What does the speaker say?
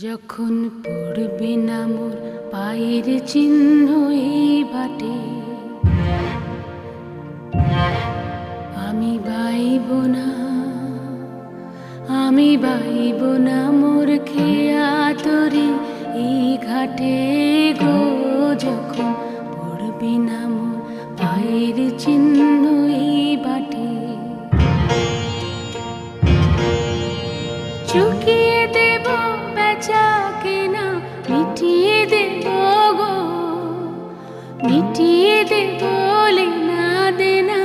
যখন পড়বে না মোর পায়ের চিহ্ন এই বাটে, আমি বাইব না, আমি বাইব না মোর খেয়া তরি এই ঘাটে গো। যখন পড়বে না মোর পায়ের চিহ্ন এই বাটে, চুকিয়ে দেব বেচা কেনা, মিটিয়ে দেব গো, মিটিয়ে দেব লেনা দেনা,